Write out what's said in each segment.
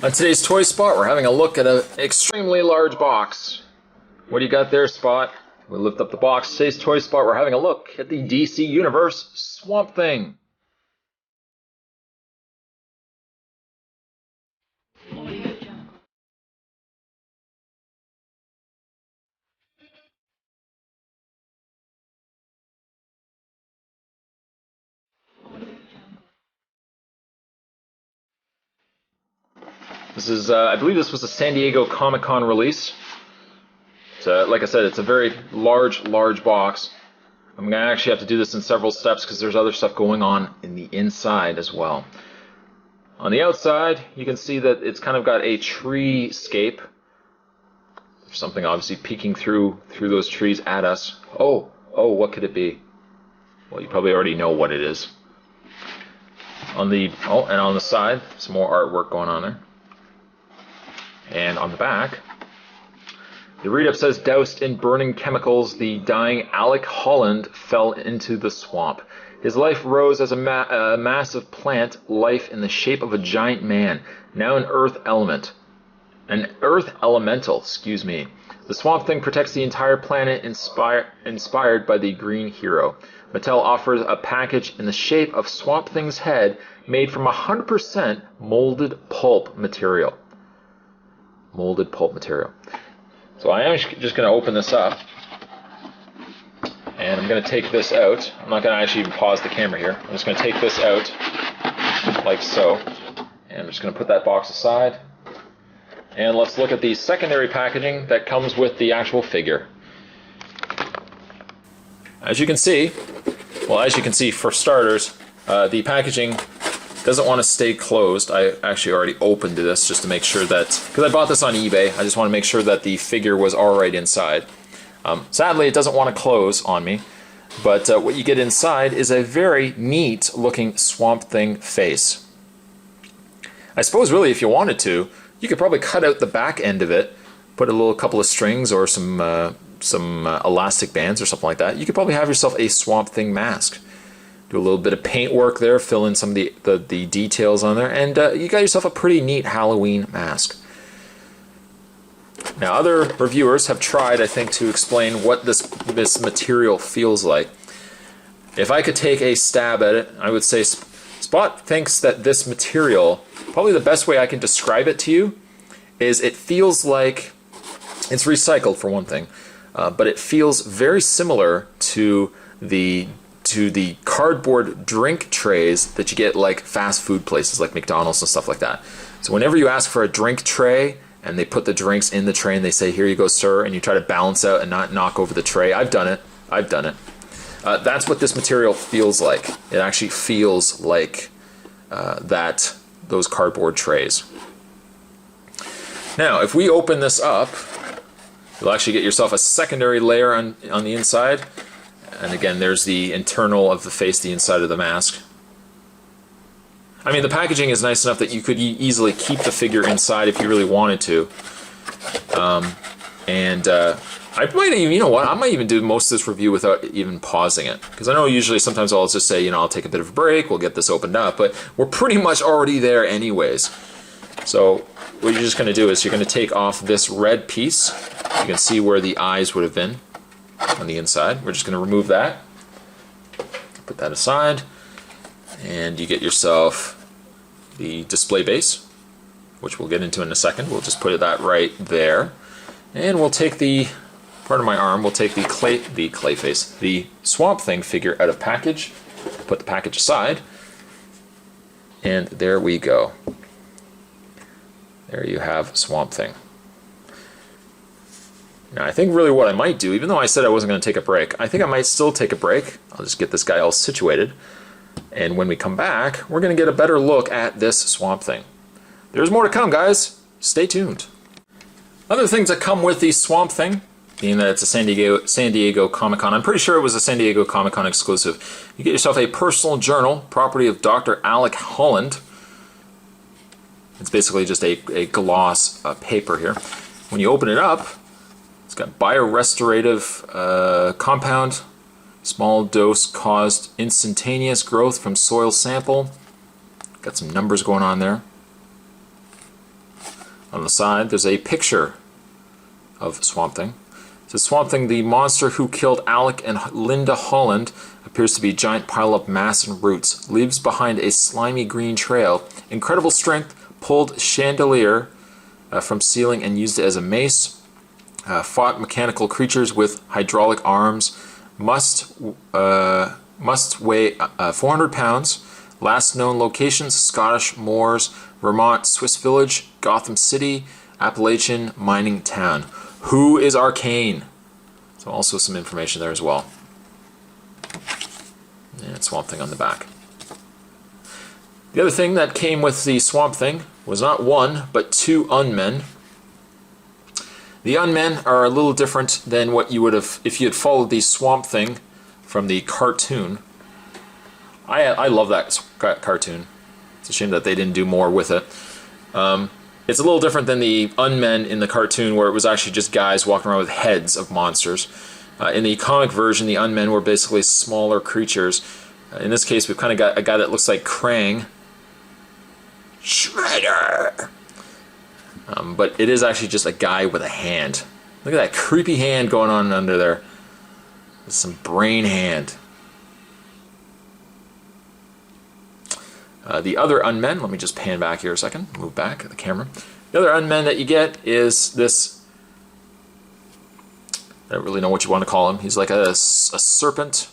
On today's Toy Spot, we're having a look at an extremely large box. What do you got there, Spot? We lift up the box. Today's Toy Spot, we're having a look at the DC Universe Swamp Thing. This is, I believe this was a San Diego Comic-Con release. So, like I said, it's a very large box. I'm going to actually have to do this in several steps because there's other stuff going on in the inside as well. On the outside, you can see that it's kind of got a treescape. There's something obviously peeking through those trees at us. Oh, what could it be? Well, you probably already know what it is. And on the side, some more artwork going on there. And on the back, the read-up says, doused in burning chemicals, the dying Alec Holland fell into the swamp. His life rose as a massive plant life in the shape of a giant man, now an earth elemental. The Swamp Thing protects the entire planet, inspired by the Green Hero. Mattel offers a package in the shape of Swamp Thing's head, made from 100% molded pulp material. So I am just going to open this up, and I'm going to take this out. I'm not going to actually even pause the camera here. I'm just going to take this out, like so, and I'm just going to put that box aside. And let's look at the secondary packaging that comes with the actual figure. As you can see, for starters, the packaging doesn't want to stay closed. I actually already opened this just to make sure that, because I bought this on eBay, I just want to make sure that the figure was alright inside. Sadly, it doesn't want to close on me, but what you get inside is a very neat looking Swamp Thing face. I suppose really if you wanted to, you could probably cut out the back end of it, put a couple of strings or some elastic bands or something like that. You could probably have yourself a Swamp Thing mask. Do a little bit of paint work there, fill in some of the details on there, and you got yourself a pretty neat Halloween mask. Now, other reviewers have tried, I think, to explain what this material feels like. If I could take a stab at it, I would say Spot thinks that this material, probably the best way I can describe it to you, is it feels like it's recycled for one thing, but it feels very similar to the cardboard drink trays that you get like fast food places like McDonald's and stuff like that. So whenever you ask for a drink tray and they put the drinks in the tray and they say, here you go, sir, and you try to balance out and not knock over the tray. I've done it. That's what this material feels like. It actually feels like those cardboard trays. Now, if we open this up, you'll actually get yourself a secondary layer on the inside. And again, there's the internal of the face, the inside of the mask. I mean, the packaging is nice enough that you could easily keep the figure inside if you really wanted to. I might even, you know what, I might even do most of this review without even pausing it. Because I know usually sometimes I'll just say, I'll take a bit of a break, we'll get this opened up. But we're pretty much already there anyways. So what you're just going to do is you're going to take off this red piece. You can see where the eyes would have been on the inside. We're just going to remove that, put that aside, and you get yourself the display base, which we'll get into in a second. We'll just put that right there, and we'll take the we'll take the Clayface, the Swamp Thing figure out of package, put the package aside, and there we go. There you have Swamp Thing. Now, I think really what I might do, even though I said I wasn't going to take a break, I think I might still take a break. I'll just get this guy all situated. And when we come back, we're going to get a better look at this Swamp Thing. There's more to come, guys. Stay tuned. Other things that come with the Swamp Thing, being that it's a San Diego Comic-Con, I'm pretty sure it was a San Diego Comic-Con exclusive. You get yourself a personal journal, property of Dr. Alec Holland. It's basically just a gloss paper here. When you open it up, it's got biorestorative compound. Small dose caused instantaneous growth from soil sample. Got some numbers going on there. On the side, there's a picture of Swamp Thing. It says, Swamp Thing, the monster who killed Alec and Linda Holland, appears to be a giant pile of mass and roots, leaves behind a slimy green trail. Incredible strength, pulled chandelier from ceiling and used it as a mace. Fought mechanical creatures with hydraulic arms. Must weigh 400 pounds. Last known locations, Scottish Moors, Vermont, Swiss Village, Gotham City, Appalachian mining town. Who is Arcane? So also some information there as well. And Swamp Thing on the back. The other thing that came with the Swamp Thing was not one, but 2 Unmen. The Unmen are a little different than what you would have if you had followed the Swamp Thing from the cartoon. I love that cartoon. It's a shame that they didn't do more with it. It's a little different than the Unmen in the cartoon, where it was actually just guys walking around with heads of monsters. In the comic version, the Unmen were basically smaller creatures. In this case, we've kind of got a guy that looks like Krang. Shredder! But it is actually just a guy with a hand. Look at that creepy hand going on under there. With some brain hand. The other Unmen, let me just pan back here a second, move back the camera. The other Unmen that you get is this, I don't really know what you want to call him. He's like a serpent.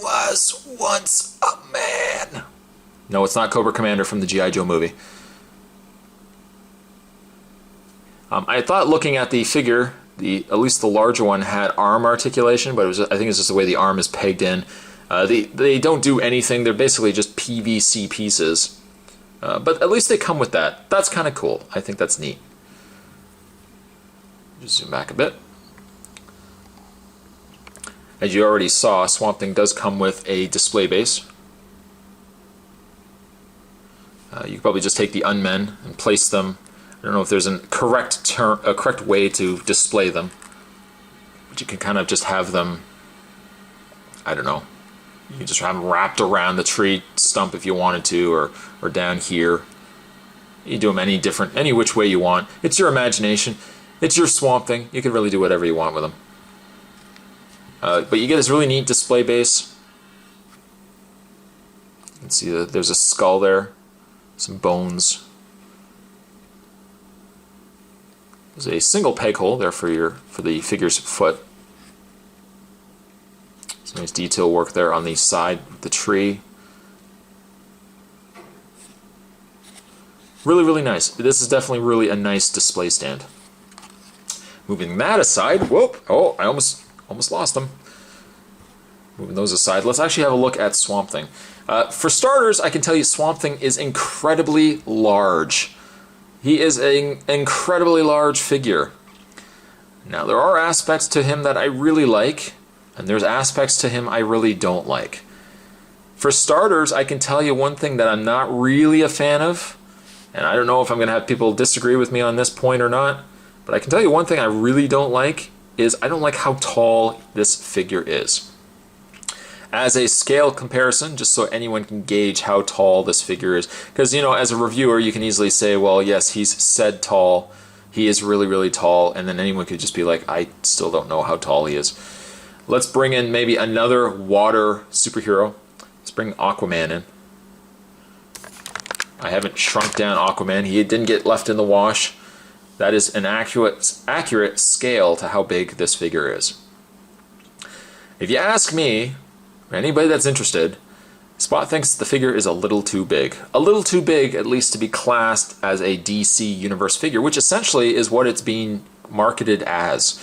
Was once a man. No, it's not Cobra Commander from the G.I. Joe movie. I thought looking at the figure, at least the larger one had arm articulation, but I think it's just the way the arm is pegged in. They don't do anything. They're basically just PVC pieces. But at least they come with that. That's kind of cool. I think that's neat. Just zoom back a bit. As you already saw, Swamp Thing does come with a display base. You can probably just take the Unmen and place them. I don't know if there's a correct way to display them. But you can kind of just have them, I don't know. You can just have them wrapped around the tree stump if you wanted to, or down here. You do them any which way you want. It's your imagination. It's your Swamp Thing. You can really do whatever you want with them. But you get this really neat display base. You can see that there's a skull there, some bones. There's a single peg hole there for the figure's foot. Some nice detail work there on the side of the tree. Really, really nice. This is definitely really a nice display stand. Moving that aside, whoop! Oh, I almost lost them. Moving those aside, let's actually have a look at Swamp Thing. For starters, I can tell you Swamp Thing is incredibly large. He is an incredibly large figure. Now, there are aspects to him that I really like, and there's aspects to him I really don't like. For starters, I can tell you one thing that I'm not really a fan of, and I don't know if I'm going to have people disagree with me on this point or not, but I can tell you one thing I really don't like is I don't like how tall this figure is. As a scale comparison, just so anyone can gauge how tall this figure is, because, you know, as a reviewer, you can easily say, well, yes, he's said tall, he is really, really tall, and then anyone could just be like, I still don't know how tall he is. Let's bring in maybe another water superhero. Let's bring Aquaman in. I haven't shrunk down Aquaman. He didn't get left in the wash. That is an accurate scale to how big this figure is. If you ask me, or anybody that's interested, Spot thinks the figure is a little too big. A little too big, at least, to be classed as a DC Universe figure, which essentially is what it's being marketed as.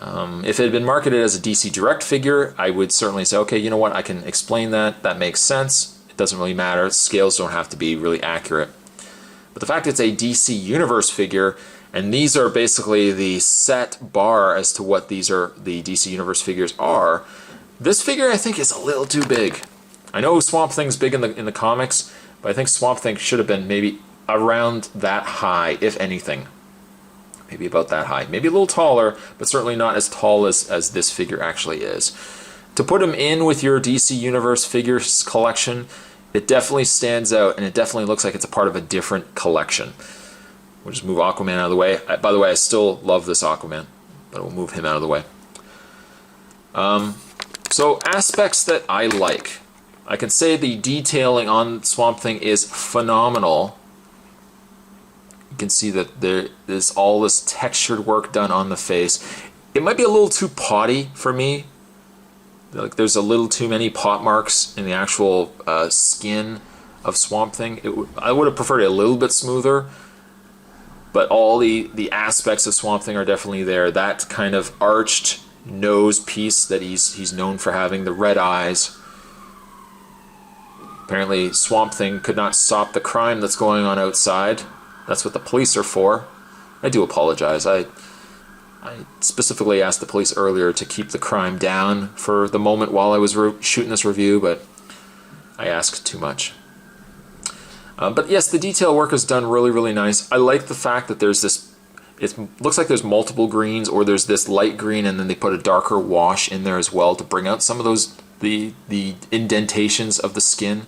If it had been marketed as a DC Direct figure, I would certainly say, okay, you know what, I can explain that. That makes sense. It doesn't really matter. Scales don't have to be really accurate. But the fact it's a DC Universe figure, and these are basically the set bar as to what these are, the DC Universe figures are, this figure I think is a little too big. I know Swamp Thing's big in the comics, but I think Swamp Thing should have been maybe around that high, if anything. Maybe about that high. Maybe a little taller, but certainly not as tall as this figure actually is. To put him in with your DC Universe figures collection, it definitely stands out, and it definitely looks like it's a part of a different collection. We'll just move Aquaman out of the way. By the way, I still love this Aquaman, but we'll move him out of the way. So aspects that I like. I can say the detailing on Swamp Thing is phenomenal. You can see that there's all this textured work done on the face. It might be a little too potty for me. Like there's a little too many pot marks in the actual skin of Swamp Thing. I would have preferred it a little bit smoother, but all the aspects of Swamp Thing are definitely there. That kind of arched nose piece that he's known for having, the red eyes. Apparently Swamp Thing could not stop the crime that's going on outside. That's what the police are for. I do apologize. I specifically asked the police earlier to keep the crime down for the moment while I was shooting this review, but I asked too much. But yes, the detail work is done really, really nice. I like the fact that there's this, it looks like there's multiple greens, or there's this light green and then they put a darker wash in there as well to bring out some of those, the indentations of the skin.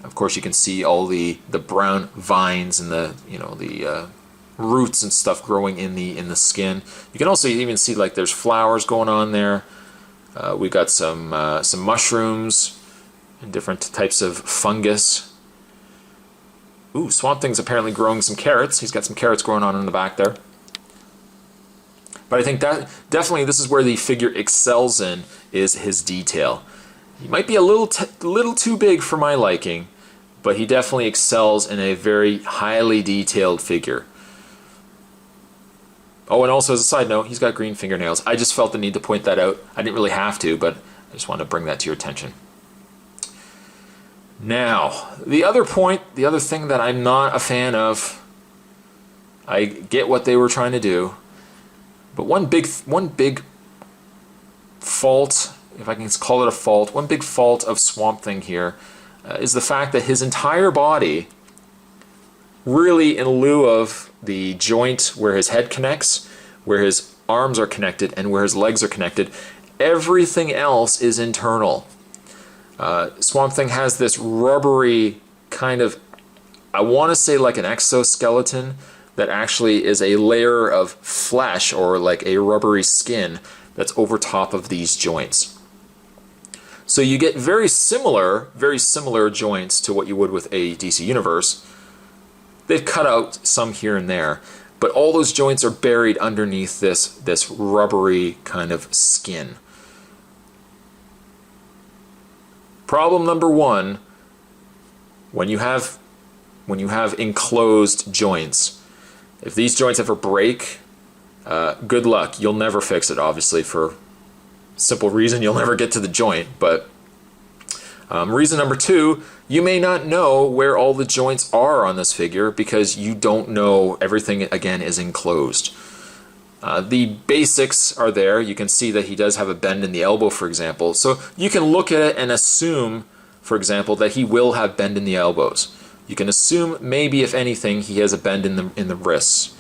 Of course, you can see all the brown vines and the, you know, the roots and stuff growing in the skin. You can also even see like there's flowers going on there. We've got some mushrooms and different types of fungus. Ooh, Swamp Thing's apparently growing some carrots. He's got some carrots growing on in the back there. But I think that definitely this is where the figure excels in, is his detail. He might be a little too big for my liking, but he definitely excels in a very highly detailed figure. Oh, and also as a side note, he's got green fingernails. I just felt the need to point that out. I didn't really have to, but I just wanted to bring that to your attention. Now, the other thing that I'm not a fan of, I get what they were trying to do, but one big fault, if I can call it a fault, one big fault of Swamp Thing here is the fact that his entire body, really in lieu of the joint where his head connects, where his arms are connected, and where his legs are connected, everything else is internal. Swamp Thing has this rubbery kind of, I want to say like an exoskeleton, that actually is a layer of flesh or like a rubbery skin that's over top of these joints. So you get very similar joints to what you would with a DC Universe. They've cut out some here and there, but all those joints are buried underneath this rubbery kind of skin. Problem number one, when you have enclosed joints, if these joints ever break, good luck. You'll never fix it, obviously, for simple reason you'll never get to the joint. But reason number two, you may not know where all the joints are on this figure because you don't know everything, again, is enclosed. The basics are there. You can see that he does have a bend in the elbow, for example. So you can look at it and assume, for example, that he will have bend in the elbows. You can assume maybe, if anything, he has a bend in the wrists.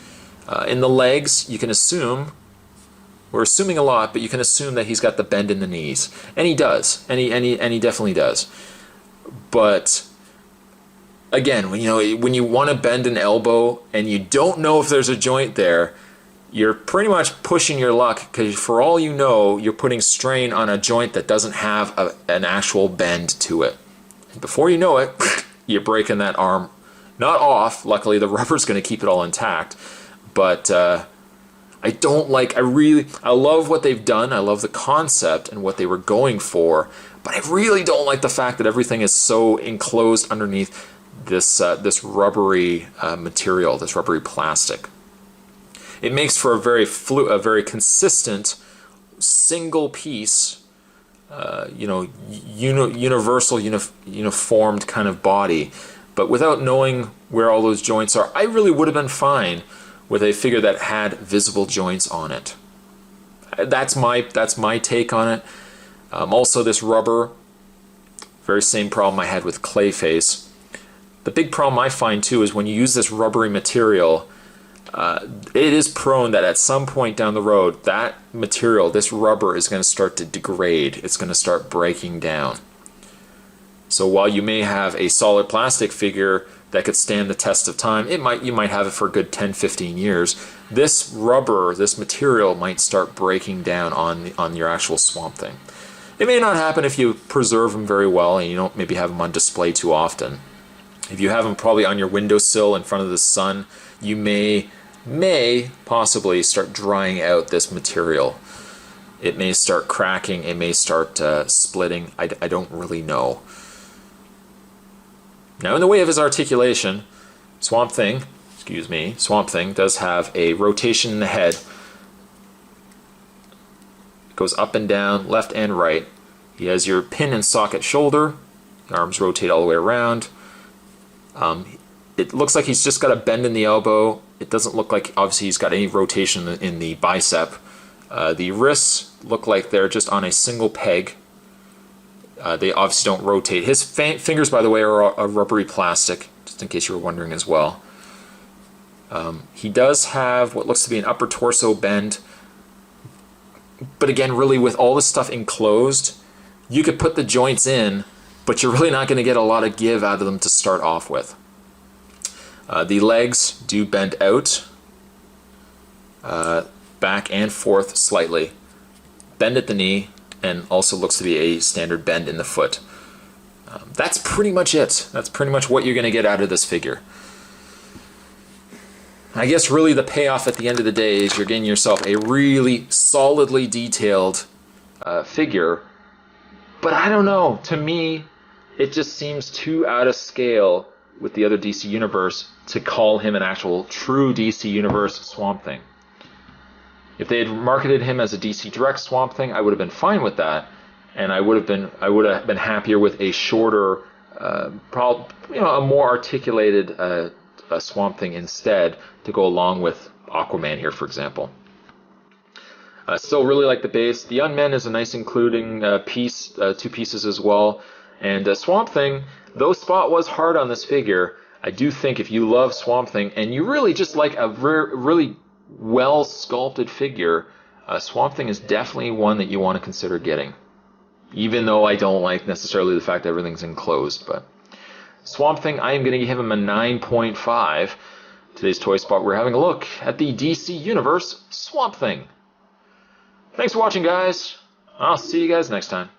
In the legs, you can assume, we're assuming a lot, but you can assume that he's got the bend in the knees. And he does. And he definitely does. But again, when you want to bend an elbow and you don't know if there's a joint there, you're pretty much pushing your luck, because for all you know, you're putting strain on a joint that doesn't have an actual bend to it. And before you know it, you're breaking that arm. Not off, luckily the rubber's going to keep it all intact, but I love what they've done, I love the concept and what they were going for, but I really don't like the fact that everything is so enclosed underneath this rubbery material, this rubbery plastic. It makes for a very consistent, single piece, universal, uniformed kind of body. But without knowing where all those joints are, I really would have been fine with a figure that had visible joints on it. That's my take on it. Also, this rubber, very same problem I had with Clayface. The big problem I find too is when you use this rubbery material, it is prone that at some point down the road, that material, this rubber, is going to start to degrade. It's going to start breaking down. So while you may have a solid plastic figure that could stand the test of time, you might have it for a good 10-15 years. This rubber, this material might start breaking down on your actual Swamp Thing. It may not happen if you preserve them very well and you don't maybe have them on display too often. If you have them probably on your windowsill in front of the sun, you may possibly start drying out this material. It may start cracking, it may start splitting, I don't really know. Now in the way of his articulation, Swamp Thing does have a rotation in the head. It goes up and down, left and right. He has your pin and socket shoulder, the arms rotate all the way around. It looks like he's just got a bend in the elbow. It doesn't look like, obviously, he's got any rotation in the bicep. The wrists look like they're just on a single peg. They obviously don't rotate. His fingers, by the way, are a rubbery plastic, just in case you were wondering as well. He does have what looks to be an upper torso bend. But again, really, with all this stuff enclosed, you could put the joints in, but you're really not going to get a lot of give out of them to start off with. The legs do bend out, back and forth slightly, bend at the knee, and also looks to be a standard bend in the foot. That's pretty much it. That's pretty much what you're going to get out of this figure. I guess really the payoff at the end of the day is you're getting yourself a really solidly detailed figure. But I don't know, to me, it just seems too out of scale with the other DC Universe to call him an actual true DC Universe Swamp Thing. If they had marketed him as a DC Direct Swamp Thing, I would have been fine with that, and I would have been happier with a shorter, a more articulated Swamp Thing instead to go along with Aquaman here, for example. Still really like the base. The Unmen is a nice including piece, two pieces as well. And Swamp Thing, though Spot was hard on this figure, I do think if you love Swamp Thing and you really just like a really well sculpted figure, Swamp Thing is definitely one that you want to consider getting. Even though I don't like necessarily the fact that everything's enclosed, but Swamp Thing, I am going to give him a 9.5. Today's Toy Spot, we're having a look at the DC Universe Swamp Thing. Thanks for watching, guys. I'll see you guys next time.